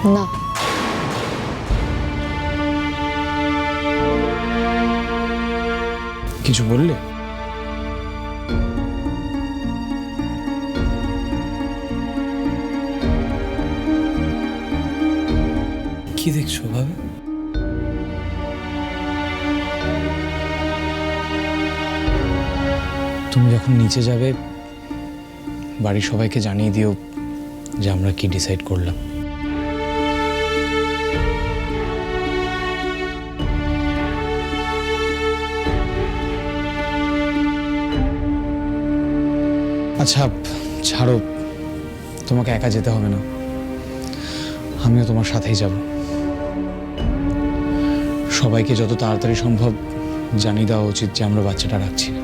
না, কিছু বললে? কি দেখছো ভাবে? তুমি যখন নিচে যাবে বাড়ির সবাইকে জানিয়ে দিও যে আমরা কি ডিসাইড করলাম। আচ্ছা ছাড়ো, তোমাকে একা যেতে হবে না, আমিও তোমার সাথেই যাব। সবাইকে যত তাড়াতাড়ি সম্ভব জানিয়ে দেওয়া উচিত যে আমরা বাচ্চাটা রাখছি না।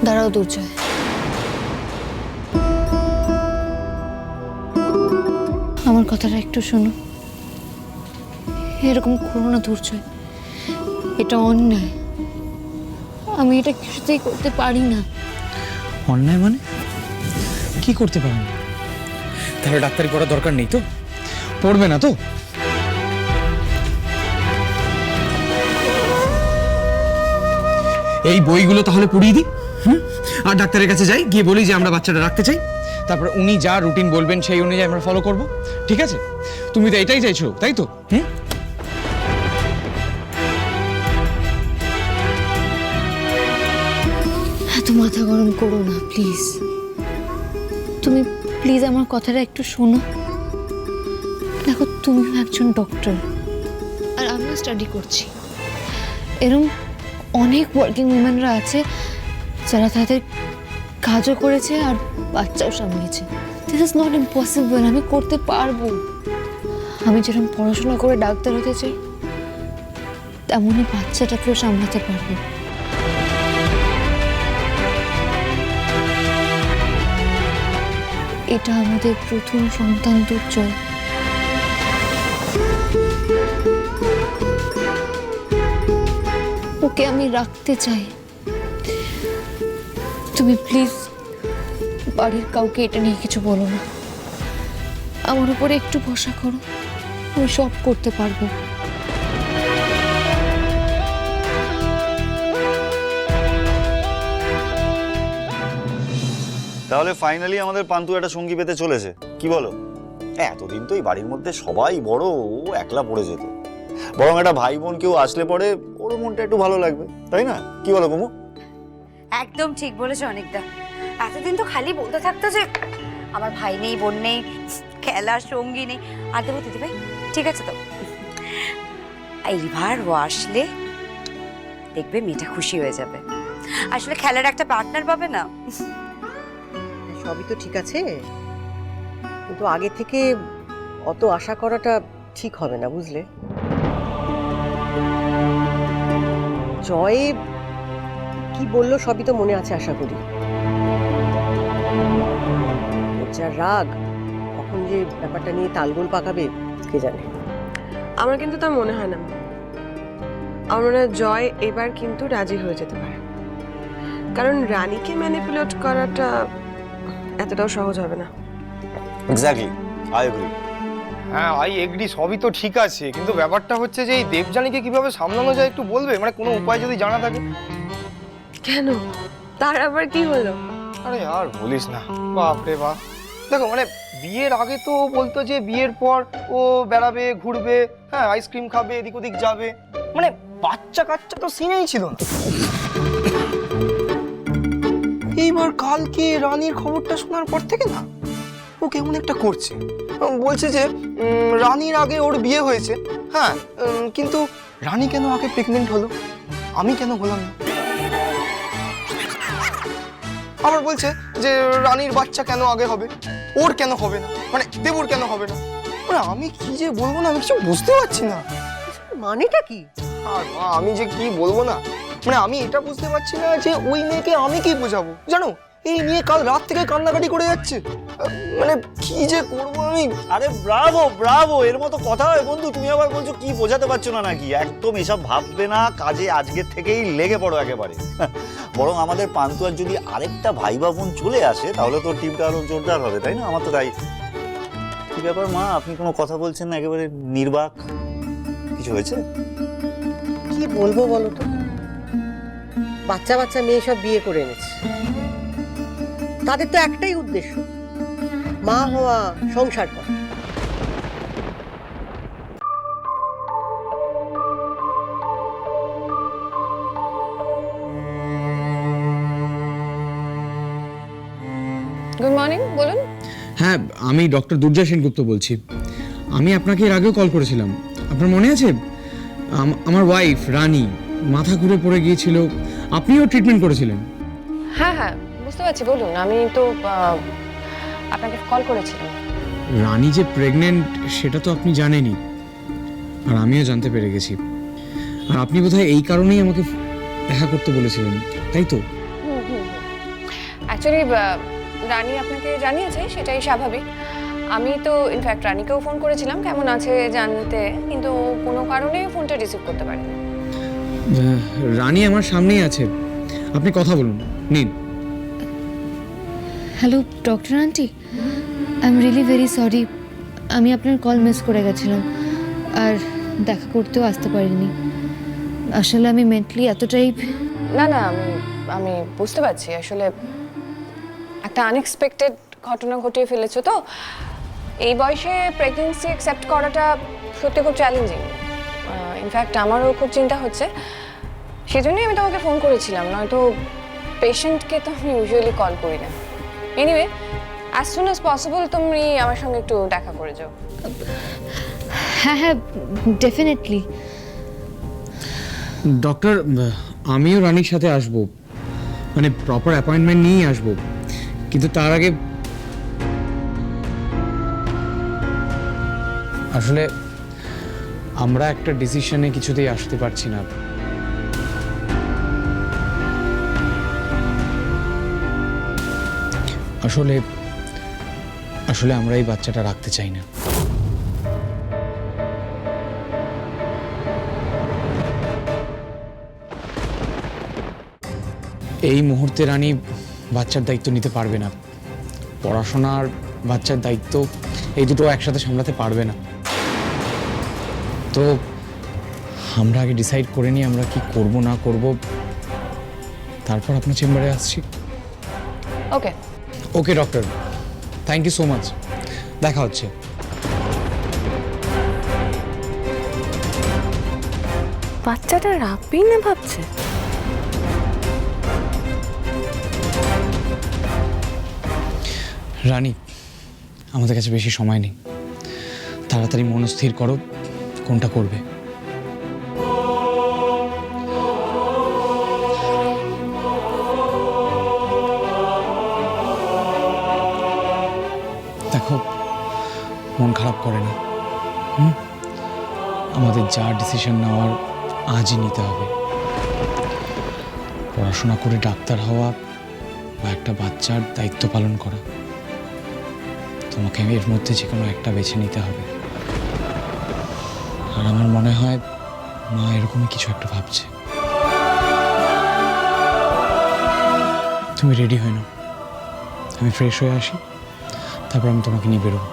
দাঁড়াও দুর্জয়, আমার কথাটা একটু শোনো। এরকম করো না দুর্জয়, এটা অন্যায়। আমি এটা কিছুতেই করতে পারি না। অন্যায় মানে? কি করতে পারেন? তাহলে ডাক্তারি পড়ার দরকার নেই তো? পড়বে না তো? এই বইগুলো তাহলে পড়িয়ে দিই, আর ডাক্তারের কাছে যাই, গিয়ে বলি যে আমরা বাচ্চাটা রাখতে চাই। তারপর উনি যা রুটিন বলবেন সেই অনুযায়ী আমরা ফলো করব, ঠিক আছে? তুমি তো এটাই চাইছো, তাই তো? এত মাথা গরম করো না প্লিজ। তুমি প্লিজ আমার কথাটা একটু শোনো। দেখো, তুমিও একজন ডক্টর আর আমিও স্টাডি করছি। এরকম অনেক ওয়ার্কিং উইমেনরা আছে যারা তাদের কাজও করেছে আর বাচ্চাও সামলিয়েছে। দিস ইজ নট ইম্পসিবল, আমি করতে পারবো। আমি যেরকম পড়াশোনা করে ডাক্তার হতে চাই তেমনই বাচ্চাটাকেও সামলাতে পারবো। এটা আমাদের প্রথম সন্তান দুর্জয়। ওকে আমি রাখতে চাই। তুমি প্লিজ বাড়ির কাউকে এটা নিয়ে কিছু বলো না। আমার উপরে একটু ভরসা করো, আমি সব করতে পারবো। তাহলে ফাইনালি আমাদের পান্তু একটা সঙ্গী পেতে চলেছে, কি বলো? এতদিন তো এই বাড়ির মধ্যে সবাই বড়, ও একলা পড়ে যেত। বরং একটা ভাই বোন কেউ আসলে পরে ওর মনটা একটু ভালো লাগবে, তাই না? কি বলো কুমু? একদম ঠিক বলেছো অনেকটা। এতদিন তো খালি বলতে থাকতো যে আমার ভাই নেই, বোন নেই, খেলার সঙ্গী নেই। আর দেবো দিদি ভাই, ঠিক আছে তো? এইবার ও আসলে দেখবে মেয়েটা খুশি হয়ে যাবে। আসলে খেলার একটা পার্টনার পাবে না। সবই তো ঠিক আছে, কিন্তু আগে থেকে অত আশা করাটা ঠিক হবে না, বুঝলে? জয় কি বললো সবই তো মনে আছে আশা করি। ওর যা রাগ, কখন যে ব্যাপারটা নিয়ে তালগোল পাকাবে কে জানে। আমার কিন্তু তা মনে হয় না। আমার মনে হয় জয় এবার কিন্তু রাজি হয়ে যেতে পারে, কারণ রানীকে ম্যানিপুলেট করাটা এতটাও সহজ হবে না। Exactly, I agree. হ্যাঁ আই এগ্রি, সবই তো ঠিক আছে, কিন্তু ব্যাপারটা হচ্ছে যে এই দেবযানীকে কিভাবে সামলানো যায় একটু বলবে? মানে কোনো উপায় যদি জানা থাকে। কেন, তার আবার কি হলো? আরে আর বলিস না, বাপ রে বাপ। দেখো মানে বিয়ের আগে তো বলতো যে বিয়ের পর ও বেড়াবে, ঘুরবে, হ্যাঁ আইসক্রিম খাবে, এদিক ওদিক যাবে, মানে বাচ্চা কাচ্চা তো সিনেই ছিল না। এইবার কালকে রানীর খবরটা শোনার পর থেকে না ও কেমন একটা করছে। বলছে যে রানীর আগে ওর বিয়ে হয়েছে, হ্যাঁ, কিন্তু রানী কেন আগে প্রেগনেন্ট হলো, আমি কেন হলাম না? আবার বলছে যে রানীর বাচ্চা কেন আগে হবে, ওর কেন হবে না, মানে দেবুর কেন হবে না। মানে আমি কি যে বলবো না, আমি কিছু বুঝতে পারছি না। মানেটা কি? আর মা, আমি যে কি বলবো না, মানে আমি এটা বুঝতে পারছি না যে ওই মেয়েকে আমি কি বোঝাবো। জানো, এই নিয়ে কাল রাত থেকে কান্নাকাটি করে যাচ্ছে। মানে কি যে করবো আমি। আরে ব্রাভো ব্রাভো, এর মতো কথা হয় বন্ধু? তুমি আবার বলছো কি বোঝাতে পারছো না নাকি? একদম এসব ভাববে না, কাজে আজকের থেকেই লেগে পড়ো একেবারে। বরং আমাদের পান্তুয়ার যদি আরেকটা ভাই বা বোন চলে আসে তাহলে তোর টিমটা আরো জোরদার হবে, তাই না? আমার তো তাই। ব্যাপার মা, আপনি কোনো কথা বলছেন না, একেবারে নির্বাক? কিছু হয়েছে? কি বলবো বলো তো, বাচ্চা বাচ্চা মেয়ে সব বিয়ে করে এনেছে, তাদের তো একটাই উদ্দেশ্য, মা হওয়া, সংসার করা। গুড মর্নিং, বলুন। হ্যাঁ, আমি ডক্টর দুর্জয় সেনগুপ্ত বলছি। আমি আপনাকে এর আগেও কল করেছিলাম, আপনার মনে আছে? আমার ওয়াইফ রানী মাথা ঘুরে পড়ে গিয়েছিল, আপনিও ট্রিটমেন্ট করেছিলেন। হ্যাঁ হ্যাঁ, বুঝতে পারছি, বলুন। আমি তো আপনাকে কল করেছিলাম। রানী যে প্রেগনেন্ট সেটা তো আপনি জানেনই, আর আমিও জানতে পেরে গেছি। আর আপনি বোধহয় এই কারণেই আমাকে দেখা করতে বলেছিলেন, তাই তো? অ্যাকচুয়ালি রানী আপনাকে জানিয়েছে, সেটাই স্বাভাবিক। আমি তো ইনফ্যাক্ট রানীকেও ফোন করেছিলাম কেমন আছে জানতে, কিন্তু কোনো কারণে ফোনটা রিসিভ করতে পারিনি। রানী আমার সামনেই আছে, আপনি কথা বলুন, নিন। Hello doctor aunty, I am really very sorry, আমি আপনার কল মিস করে গেছিলাম আর দেখা করতেও আসতে পারিনি। আসলে আমি মেন্টালি এতটাই... না না, আমি বুঝতে পারছি, আসলে একটা আনএক্সপেক্টেড ঘটনা ঘটিয়ে ফেলেছো তো। এই বয়সে প্রেগনেন্সি অ্যাকসেপ্ট করাটা সত্যি খুব চ্যালেঞ্জিং। ইনফ্যাক্ট আমারও খুব চিন্তা হচ্ছে, সেজন্যই আমি তোমাকে ফোন করেছিলাম, নয়তো পেশেন্টকে তো আমি ইউজুয়ালি কল করি না। Anyway, as soon as possible তুমি আমার সঙ্গে একটু দেখা করে যাও। হ্যাঁ হ্যাঁ, ডেফিনেটলি। ডক্টর, আমিও রানীর সাথে আসব, মানে প্রপার অ্যাপয়েন্টমেন্ট নিয়েই আসব, কিন্তু তার আগে আসলে আমরা একটা ডিসিশনে কিছুতেই আসতে পারছি না। আসলে আসলে আমরা এই বাচ্চাটা রাখতে চাই না। এই মুহূর্তে রানী বাচ্চার দায়িত্ব নিতে পারবে না, পড়াশোনার বাচ্চার দায়িত্ব এই দুটো একসাথে সামলাতে পারবে না। তো আমরা আগে ডিসাইড করে নিই আমরা কি করব না করব, তারপর আপনার চেম্বারে আসছি। Okay okay doctor, thank you so much, দেখা হচ্ছে। বাচ্চাটা রাখবেই না ভাবছে। রানী, আমাদের কাছে বেশি সময় নেই, তাড়াতাড়ি মনস্থির করো কোনটা করবে। দেখো, মন খারাপ করে না, আমাদের যা ডিসিশন নেওয়ার আজই নিতে হবে। পড়াশোনা করে ডাক্তার হওয়া বা একটা বাচ্চার দায়িত্ব পালন করা, তোমাকে এর মধ্যে যে কোনো একটা বেছে নিতে হবে। আর আমার মনে হয় মা এরকমই কিছু একটা ভাবছে। তুমি রেডি হয়ে নাও, আমি ফ্রেশ হয়ে আসি, তারপর আমি তোমাকে নিয়ে বেরোবো।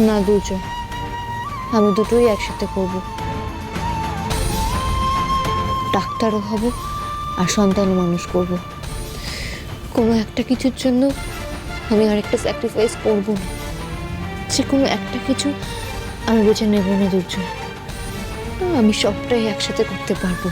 না দুর্জয়, আমি দুটোই একসাথে করব, ডাক্তারও হব আর সন্তানও মানুষ করব। কোনো একটা কিছুর জন্য আমি আরেকটা স্যাক্রিফাইস করব না, যে কোনো একটা কিছু আমি বেছে নেব না দুর্জয়, আমি সবটাই একসাথে করতে পারবো।